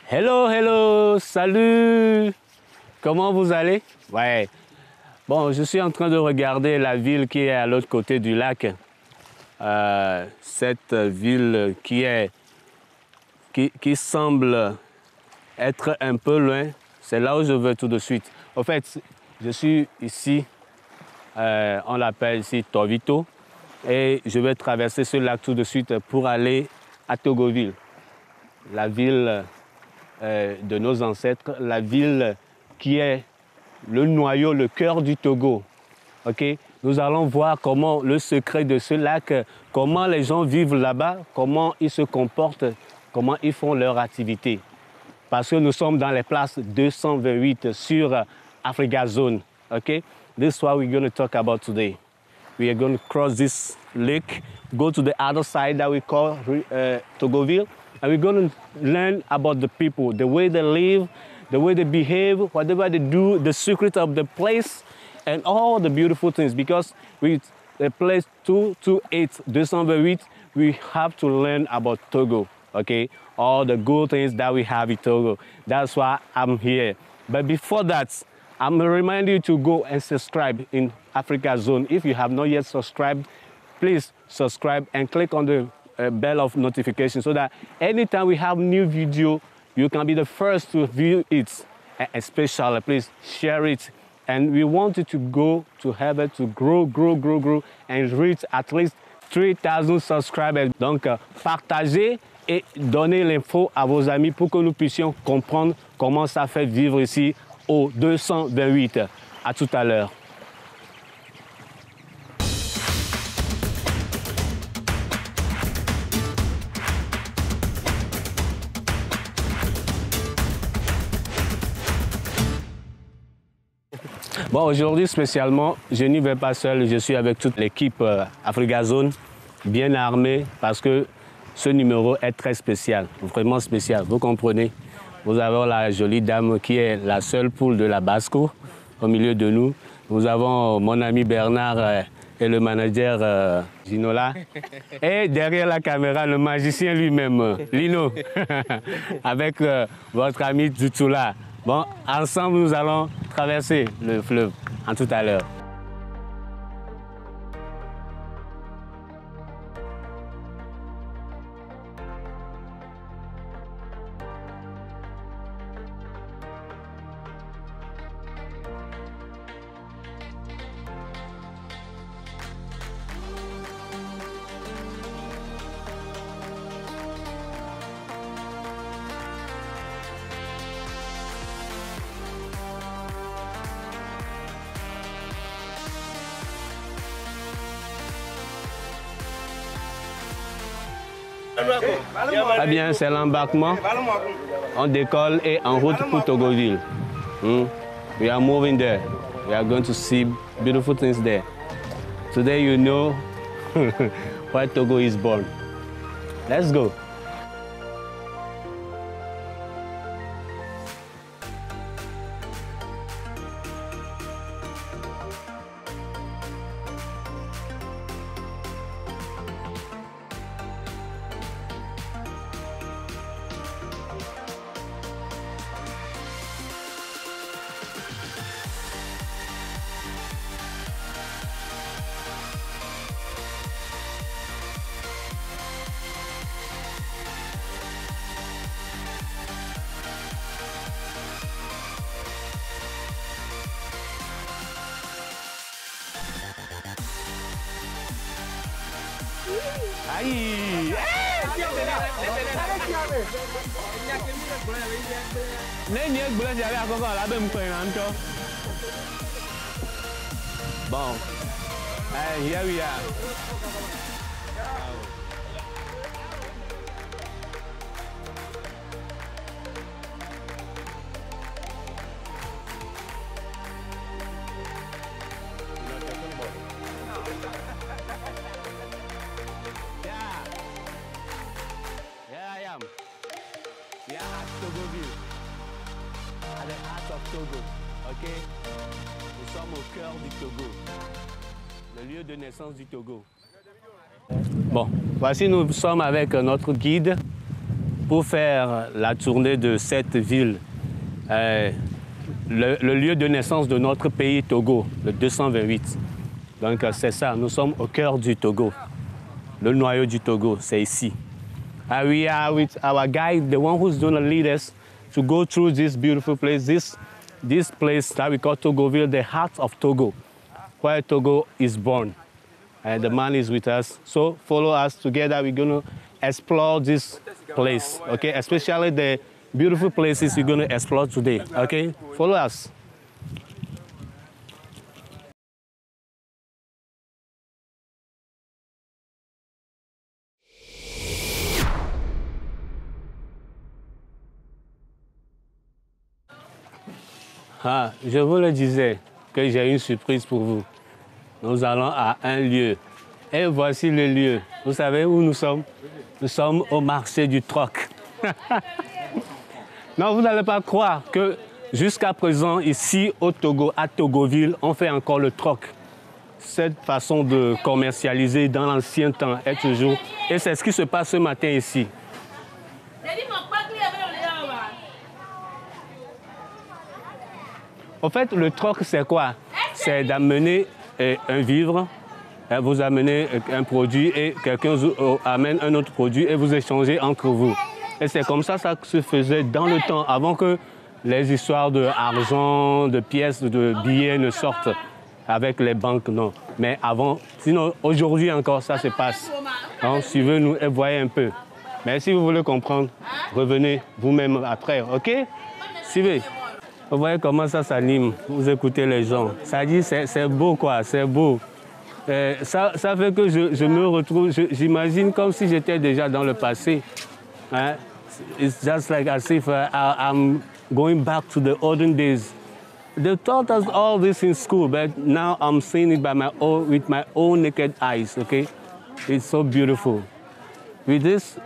Hello, hello, salut. Comment vous allez? Ouais. Bon, je suis en train de regarder la ville qui est à l'autre côté du lac. Cette ville qui semble être un peu loin, c'est là où je veux tout de suite. En fait, je suis ici, on l'appelle ici Tovito, et je vais traverser ce lac tout de suite pour aller à Togoville, la ville de nos ancêtres, la ville qui est le noyau, le cœur du Togo. Okay? Nous allons voir comment le secret de ce lac, comment les gens vivent là-bas, comment ils se comportent, comment ils font leur activité. Parce que nous sommes dans les places 228 sur Africa Zone. Okay? This is what we're going to talk about today. We are going to cross this lake, go to the other side that we call Togoville, and we're going to learn about the people, the way they live, the way they behave, whatever they do, the secret of the place, and all the beautiful things. Because with the place 228, we have to learn about Togo, okay? All the good things that we have in Togo. That's why I'm here. But before that, I'm reminding you to go and subscribe in Africa Zone. If you have not yet subscribed, please subscribe and click on the bell of notification so that anytime we have new video, you can be the first to view it. Especially, please share it. And we want it to go to heaven, to grow, and reach at least 3,000 subscribers. Donc, partagez et donnez l'info à vos amis pour que nous puissions comprendre comment ça fait vivre ici au 228. À tout à l'heure. Bon, aujourd'hui spécialement, je n'y vais pas seul, je suis avec toute l'équipe Africa Zone, bien armée, parce que ce numéro est très spécial, vraiment spécial, vous comprenez. Nous avons la jolie dame qui est la seule poule de la basse-cour au milieu de nous. Nous avons mon ami Bernard et le manager Ginola. Et derrière la caméra, le magicien lui-même, Lino, avec votre ami Dutula. Bon, ensemble, nous allons traverser le fleuve en tout à l'heure. Ah bien, c'est l'embarquement. On décolle et en route pour Togoville. We are moving there. We are going to see beautiful things there. Today you know where Togo is born. Let's go. Aïe! Bon, here we are. We are at Togoville, at the heart of Togo, ok? Nous sommes au cœur du Togo, le lieu de naissance du Togo. Bon, voici nous sommes avec notre guide pour faire la tournée de cette ville, le lieu de naissance de notre pays, Togo, le 228. Donc c'est ça, nous sommes au cœur du Togo. Le noyau du Togo, c'est ici. And we are with our guide, the one who's going to lead us to go through this beautiful place, this place that we call Togoville, the heart of Togo, where Togo is born. And the man is with us. So follow us together. We're going to explore this place, okay? Especially the beautiful places we're going to explore today, okay? Follow us. Ah, je vous le disais que j'ai une surprise pour vous. Nous allons à un lieu. Et voici le lieu. Vous savez où nous sommes? Nous sommes au marché du troc. Non, vous n'allez pas croire que jusqu'à présent, ici au Togo, à Togoville, on fait encore le troc. Cette façon de commercialiser dans l'ancien temps est toujours... Et c'est ce qui se passe ce matin ici. En fait, le troc, c'est quoi? C'est d'amener un vivre, vous amenez un produit et quelqu'un amène un autre produit et vous échangez entre vous. Et c'est comme ça que ça se faisait dans le temps, avant que les histoires d'argent, de pièces, de billets ne sortent avec les banques, non. Mais avant, sinon aujourd'hui encore, ça se passe. Donc, suivez-nous et voyez un peu. Mais si vous voulez comprendre, revenez vous-même après, OK? Suivez. Vous voyez comment ça s'anime, vous écoutez les gens. Ça dit, c'est beau quoi, c'est beau. Ça fait que je me retrouve, j'imagine comme si j'étais déjà dans le passé. Hein? It's just like as if I'm going back to the olden days. They taught us all this in school, but now I'm seeing it with my own naked eyes, okay? It's so beautiful. With this,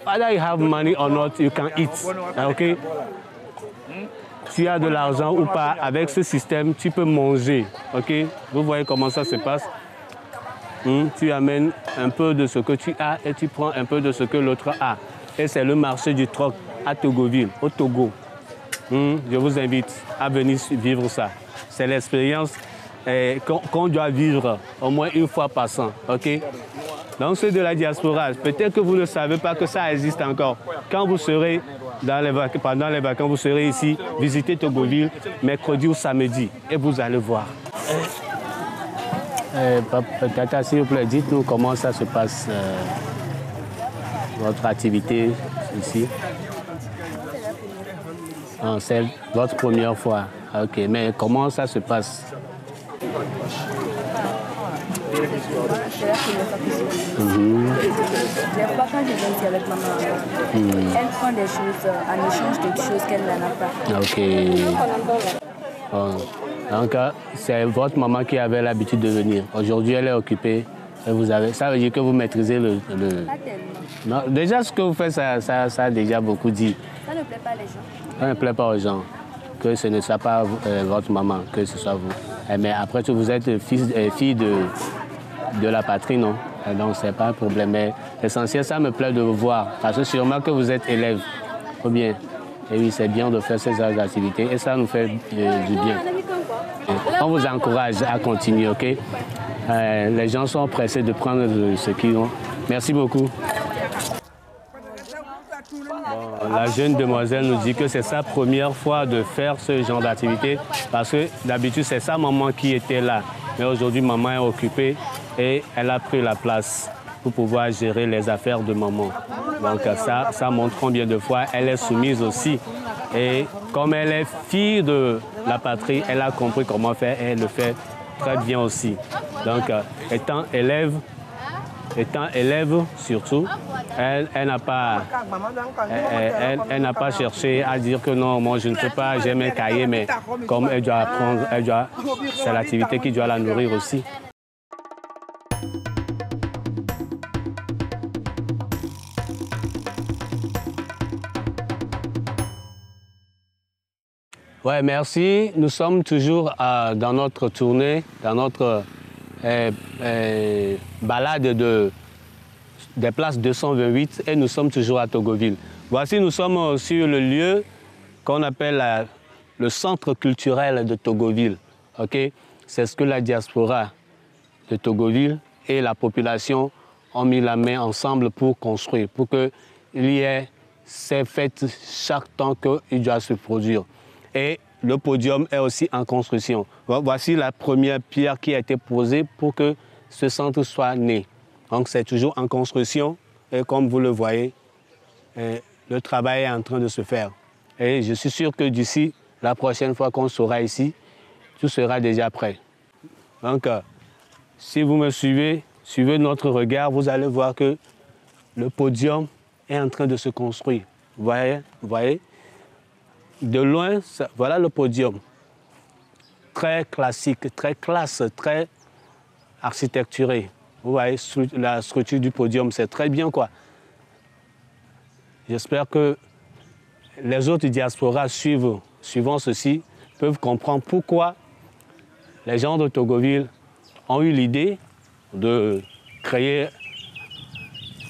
whether you have money or not, you can eat, okay? Tu as de l'argent ou pas, avec ce système, tu peux manger, ok? Vous voyez comment ça se passe? Tu amènes un peu de ce que tu as et tu prends un peu de ce que l'autre a. Et c'est le marché du troc à Togoville, au Togo. Je vous invite à venir vivre ça. C'est l'expérience qu'on doit vivre au moins une fois par an, ok? Donc ceux de la diaspora, peut-être que vous ne savez pas que ça existe encore. Quand vous serez pendant les vacances, vous serez ici, visitez Togoville, mercredi ou samedi, et vous allez voir. Tata, s'il vous plaît, dites-nous comment ça se passe, votre activité ici. C'est votre première fois. Ok, mais comment ça se passe? C'est la première fois que je viens. Les fois quand je viens ici avec maman, elle prend des choses en échange de choses qu'elle n'en a pas. Ok. Bon. Donc, c'est votre maman qui avait l'habitude de venir. Aujourd'hui, elle est occupée. Et ça veut dire que vous maîtrisez le... Pas tellement. Non, déjà, ce que vous faites, ça a déjà beaucoup dit. Ça ne plaît pas les gens. Ça ne plaît pas aux gens. Que ce ne soit pas votre maman, que ce soit vous. Mais après tout, vous êtes fille de la patrie, non? Donc, ce n'est pas un problème. Mais l'essentiel, ça me plaît de vous voir. Parce que sûrement que vous êtes élève. Ou bien. Et oui, c'est bien de faire ces activités. Et ça nous fait du bien. On vous encourage à continuer, OK? Les gens sont pressés de prendre ce qu'ils ont. Merci beaucoup. Bon, la jeune demoiselle nous dit que c'est sa première fois de faire ce genre d'activité parce que d'habitude, c'est sa maman qui était là. Mais aujourd'hui, maman est occupée et elle a pris la place pour pouvoir gérer les affaires de maman. Donc ça montre combien de fois elle est soumise aussi. Et comme elle est fille de la patrie, elle a compris comment faire et elle le fait très bien aussi. Donc étant élève surtout, elle n'a pas cherché à dire que non, moi je ne peux pas, j'ai mes cahiers, mais comme elle doit apprendre, c'est l'activité qui doit la nourrir aussi. Ouais, merci. Nous sommes toujours dans notre tournée, dans notre balade des places 228 et nous sommes toujours à Togoville. Voici, nous sommes sur le lieu qu'on appelle le centre culturel de Togoville. Okay? C'est ce que la diaspora de Togoville et la population ont mis la main ensemble pour construire, pour qu'il y ait ces fêtes chaque temps qu'il doit se produire. Et le podium est aussi en construction. Voici la première pierre qui a été posée pour que ce centre soit né. Donc c'est toujours en construction et comme vous le voyez, le travail est en train de se faire. Et je suis sûr que d'ici la prochaine fois qu'on sera ici, tout sera déjà prêt. Donc si vous me suivez, suivez notre regard, vous allez voir que le podium est en train de se construire. Vous voyez? De loin, voilà le podium. Très classique, très classe, très architecturé. Vous voyez, la structure du podium, c'est très bien, quoi. J'espère que les autres diasporas suivant ceci peuvent comprendre pourquoi les gens de Togoville ont eu l'idée de créer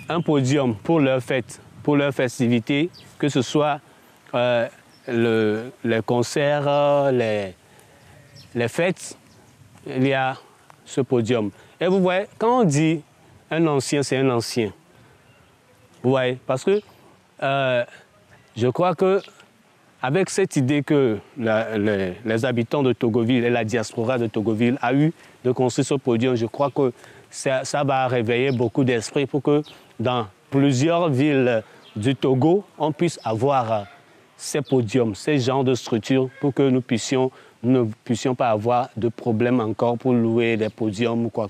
un podium pour leurs fêtes, pour leurs festivités, que ce soit les concerts, les fêtes, il y a ce podium. Et vous voyez, quand on dit un ancien, c'est un ancien. Vous voyez, parce que je crois qu'avec cette idée que les habitants de Togoville et la diaspora de Togoville a eu de construire ce podium, je crois que ça va réveiller beaucoup d'esprits pour que dans plusieurs villes du Togo, on puisse avoir ces podiums, ces genres de structures pour que nous ne puissions pas avoir de problème encore pour louer des podiums ou quoi.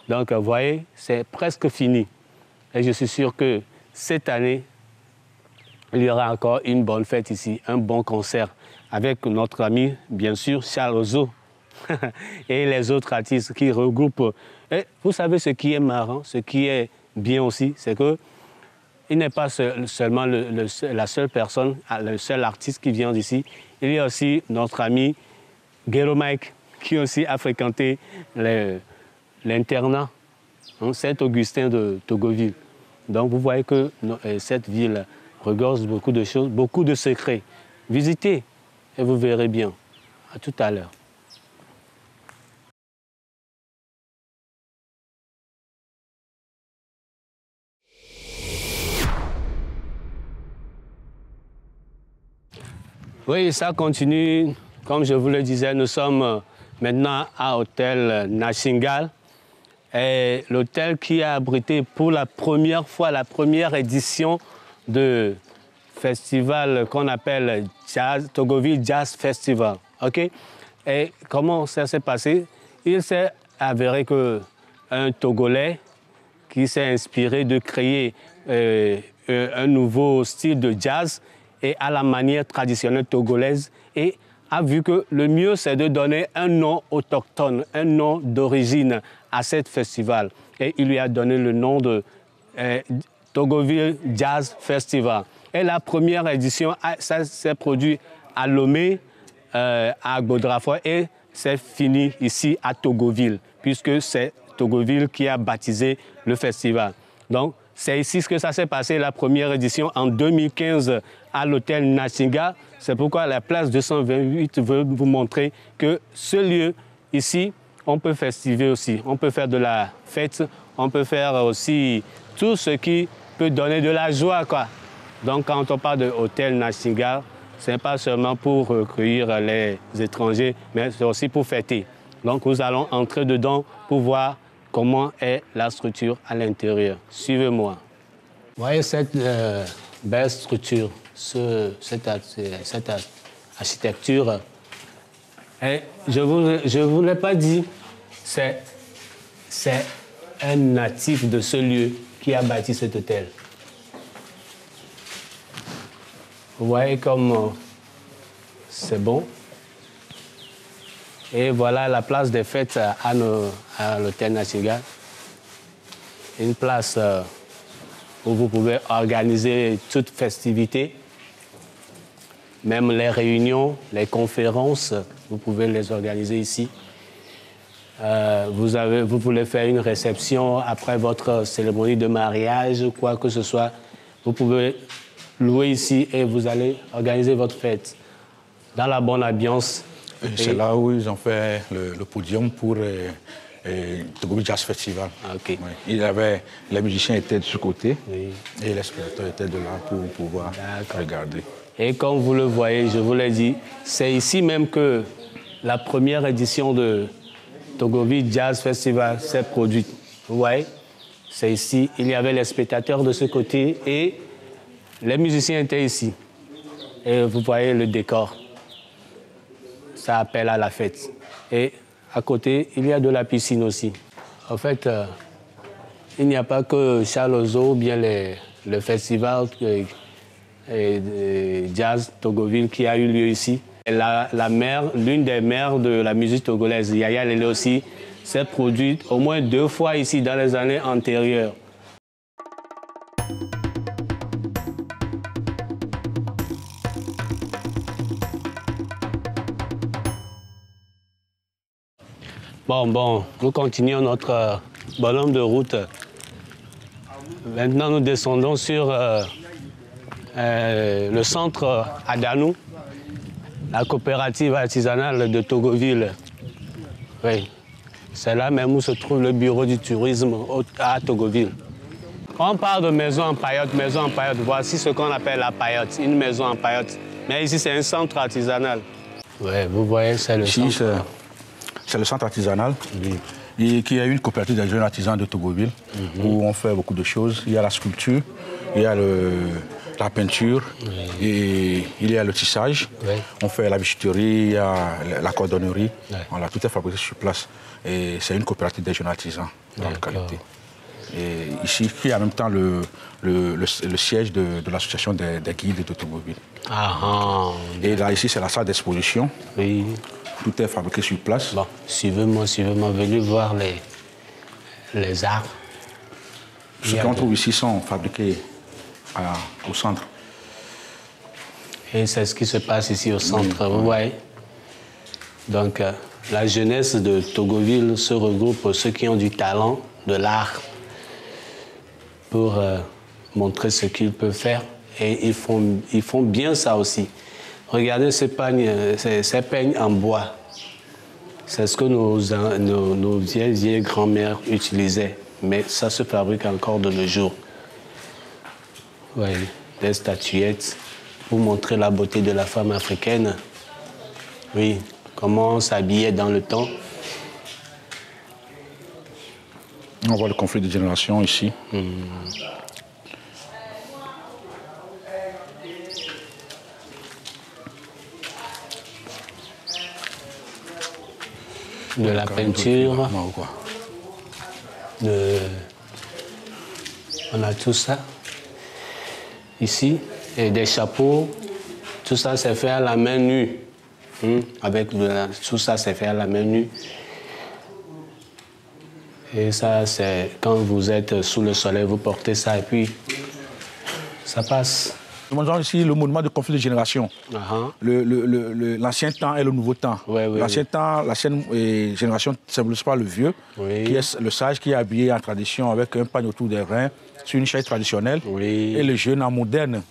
Donc, vous voyez, c'est presque fini. Et je suis sûr que cette année, il y aura encore une bonne fête ici, un bon concert avec notre ami, bien sûr, Charles Ozo et les autres artistes qui regroupent. Et vous savez ce qui est marrant, ce qui est bien aussi, c'est qu'il n'est pas seulement la seule personne, le seul artiste qui vient d'ici. Il y a aussi notre ami Gero Mike, qui aussi a fréquenté l'internat Saint-Augustin de Togoville. Donc vous voyez que cette ville regorge beaucoup de choses, beaucoup de secrets. Visitez et vous verrez bien. À tout à l'heure. Oui, ça continue. Comme je vous le disais, nous sommes maintenant à l'hôtel Nachingale. Et l'hôtel qui a abrité pour la première fois, la première édition de festival qu'on appelle Togoville Jazz Festival. Okay? Et comment ça s'est passé? Il s'est avéré qu'un Togolais qui s'est inspiré de créer un nouveau style de jazz et à la manière traditionnelle togolaise et a vu que le mieux c'est de donner un nom autochtone, un nom d'origine à ce festival. Et il lui a donné le nom de Togoville Jazz Festival. Et la première édition, ça s'est produit à Lomé, à Godrafoy et c'est fini ici à Togoville, puisque c'est Togoville qui a baptisé le festival. Donc, c'est ici que ça s'est passé, la première édition en 2015 à l'hôtel Nachingale. C'est pourquoi la place 228 veut vous montrer que ce lieu, ici, on peut festiver aussi. On peut faire de la fête, on peut faire aussi tout ce qui peut donner de la joie, quoi. Donc, quand on parle de l'hôtel Nachingale, ce n'est pas seulement pour recueillir les étrangers, mais c'est aussi pour fêter. Donc, nous allons entrer dedans pour voir comment est la structure à l'intérieur. Suivez-moi. Vous voyez cette belle structure, cette architecture. Et je ne vous l'ai pas dit, c'est un natif de ce lieu qui a bâti cet hôtel. Vous voyez comme c'est bon. Et voilà la place des fêtes à l'hôtel Nachingale. Une place où vous pouvez organiser toute festivité. Même les réunions, les conférences, vous pouvez les organiser ici. vous voulez faire une réception après votre cérémonie de mariage, quoi que ce soit, vous pouvez louer ici et vous allez organiser votre fête dans la bonne ambiance. C'est là où ils ont fait le podium pour Togoville Jazz Festival. Ah, okay. Oui. Les musiciens étaient de ce côté et les spectateurs étaient de là pour pouvoir regarder. Et comme vous le voyez, je vous l'ai dit, c'est ici même que la première édition de Togoville Jazz Festival s'est produite. Vous voyez, c'est ici. Il y avait les spectateurs de ce côté et les musiciens étaient ici. Et vous voyez le décor. Ça appelle à la fête. Et à côté, il y a de la piscine aussi. En fait, il n'y a pas que Charles Ozo ou bien le festival Jazz Togoville qui a eu lieu ici. L'une des mères de la musique togolaise, Yaya Lele aussi, s'est produite au moins 2 fois ici dans les années antérieures. Bon, nous continuons notre bonhomme de route. Maintenant, nous descendons sur le centre Adanou, la coopérative artisanale de Togoville. Oui, c'est là même où se trouve le bureau du tourisme à Togoville. Quand on parle de maison en paillotte, voici ce qu'on appelle la paillotte, une maison en paillotte. Mais ici, c'est un centre artisanal. Oui, vous voyez, c'est le centre. C'est le centre artisanal et qui a une coopérative des jeunes artisans de Togoville où on fait beaucoup de choses. Il y a la sculpture, il y a la peinture et il y a le tissage. On fait la bijouterie, il y a la cordonnerie. Voilà, tout est fabriqué sur place. Et c'est une coopérative des jeunes artisans dans la localité. Et ici, il y a en même temps le siège de l'association des guides de Togoville. Et là, ici, c'est la salle d'exposition. Oui. Tout est fabriqué sur place. Bon, suivez-moi, venez voir les arts. Ce qu'on trouve ici sont fabriqués au centre. Et c'est ce qui se passe ici au centre, vous voyez. Donc, la jeunesse de Togoville se regroupe, ceux qui ont du talent, de l'art, pour montrer ce qu'ils peuvent faire. Et ils font bien ça aussi. Regardez ces peignes en bois. C'est ce que nos vieilles grand-mères utilisaient. Mais ça se fabrique encore de nos jours. Oui, des statuettes pour montrer la beauté de la femme africaine. Oui, comment on s'habillait dans le temps. On voit le conflit de génération ici. De la peinture. On a tout ça ici. Et des chapeaux. Tout ça, c'est fait à la main nue. Tout ça, c'est fait à la main nue. Et ça, c'est quand vous êtes sous le soleil, vous portez ça et puis ça passe. Nous avons ici le monument de conflit de génération. L'ancien temps et le nouveau temps. L'ancien temps, l'ancienne génération ne symbolise pas le vieux, qui est le sage qui est habillé en tradition avec un pagne autour des reins, sur une chaise traditionnelle. Et le jeune en moderne,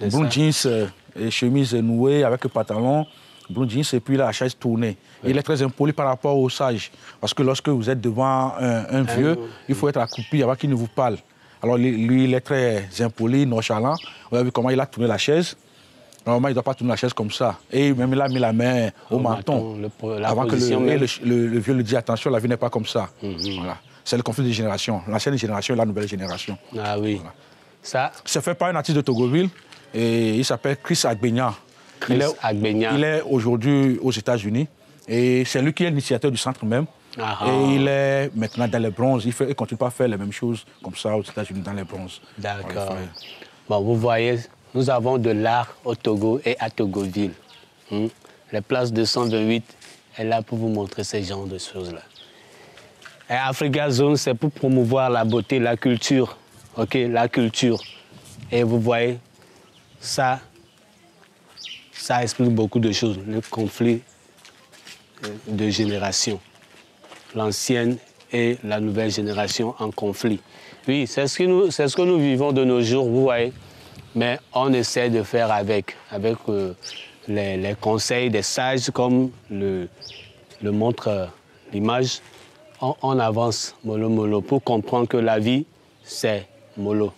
blue jeans et chemise nouée avec le pantalon, blue jeans et puis la chaise tournée. Il est très impoli par rapport au sage, parce que lorsque vous êtes devant un vieux, il faut être accroupi avant qu'il ne vous parle. Alors lui, il est très impoli, nonchalant. Vous avez vu comment il a tourné la chaise. Normalement, il ne doit pas tourner la chaise comme ça. Et même il a mis la main au menton. Avant que le vieux lui dise attention, la vie n'est pas comme ça. Voilà. C'est le conflit des générations. L'ancienne génération et la nouvelle génération. Ah oui. Voilà. Ça, c'est fait par un artiste de Togoville. Et il s'appelle Chris Agbenya. Il est aujourd'hui aux États-Unis. Et c'est lui qui est l'initiateur du centre même. Et il est maintenant dans les bronzes. Il continue pas à faire les mêmes choses comme ça aux États-Unis dans les bronzes. D'accord. Bon, vous voyez, nous avons de l'art au Togo et à Togoville. La place 228 est là pour vous montrer ces genres de choses-là. Et Africa Zone, c'est pour promouvoir la beauté, la culture. OK, la culture. Et vous voyez, ça explique beaucoup de choses. Le conflit de génération. l'ancienne et la nouvelle génération en conflit. Oui, c'est ce que nous vivons de nos jours, vous voyez. Mais on essaie de faire avec les conseils des sages, comme le montre l'image. On avance mollo mollo pour comprendre que la vie, c'est mollo.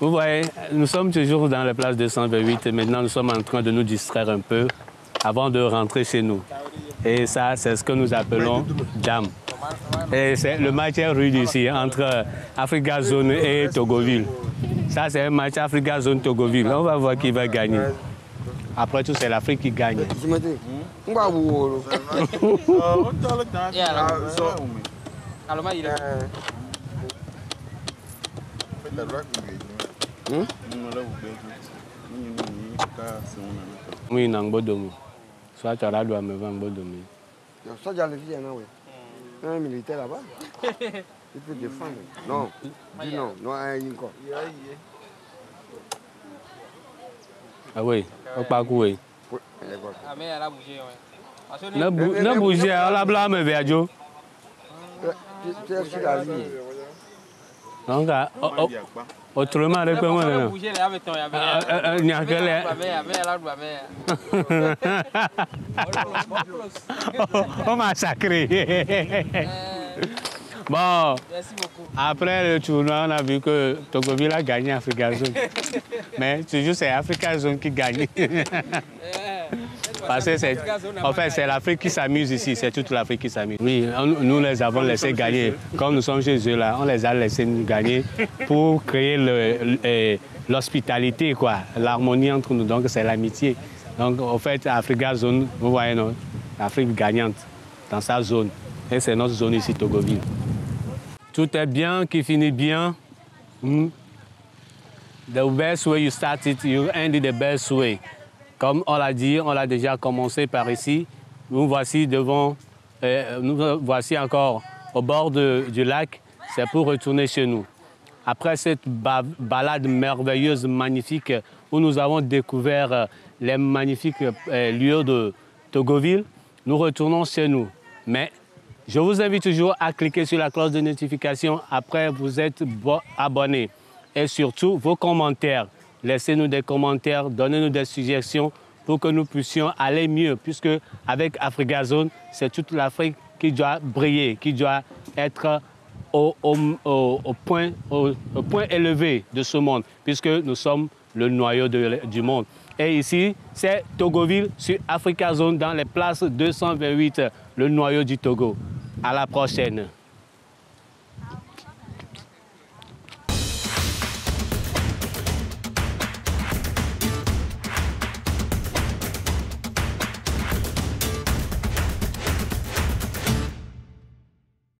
Vous voyez, nous sommes toujours dans la place 228 et maintenant nous sommes en train de nous distraire un peu avant de rentrer chez nous. Et ça, c'est ce que nous appelons jam. Et c'est le match est rude ici entre Africa Zone et Togoville. Ça, c'est un match Africa Zone Togoville. On va voir qui va gagner. Après tout, c'est l'Afrique qui gagne. Oui, Nangbodomo. Soit tu as droit me vendre Bodomi. Ça, j'ai le vie, un militaire là-bas. Il peut défendre. Non, dis non, non, encore. Ah oui, au parcours, oui. Ah, mais elle a bougé, oui. Ne bougez, on la blâme, Verdio. Donc, autrement, réponds-moi. Il n'y a que les... On m'a sacré. Bon, après le tournoi, on a vu que Togoville a gagné Africa Zone. Mais toujours, c'est Africa Zone qui gagne. Parce que en fait, c'est l'Afrique qui s'amuse ici, c'est toute l'Afrique qui s'amuse. Oui, nous les avons laissés gagner. Comme nous sommes chez eux là, on les a laissés nous gagner pour créer l'hospitalité, quoi, l'harmonie entre nous. Donc c'est l'amitié. Donc en fait, Africa Zone, vous voyez, l'Afrique gagnante dans sa zone. Et c'est notre zone ici, Togoville. Tout est bien qui finit bien. The best way you start it, you end it the best way. Comme on l'a dit, on l'a déjà commencé par ici. Nous voici encore au bord du lac. C'est pour retourner chez nous. Après cette balade merveilleuse, magnifique, où nous avons découvert les magnifiques lieux de Togoville, nous retournons chez nous. Mais je vous invite toujours à cliquer sur la cloche de notification après vous êtes abonné. Et surtout, vos commentaires. Laissez-nous des commentaires, donnez-nous des suggestions pour que nous puissions aller mieux, puisque avec Africa Zone, c'est toute l'Afrique qui doit briller, qui doit être au point élevé de ce monde, puisque nous sommes le noyau du monde. Et ici, c'est Togoville sur Africa Zone dans les places 228, le noyau du Togo. À la prochaine.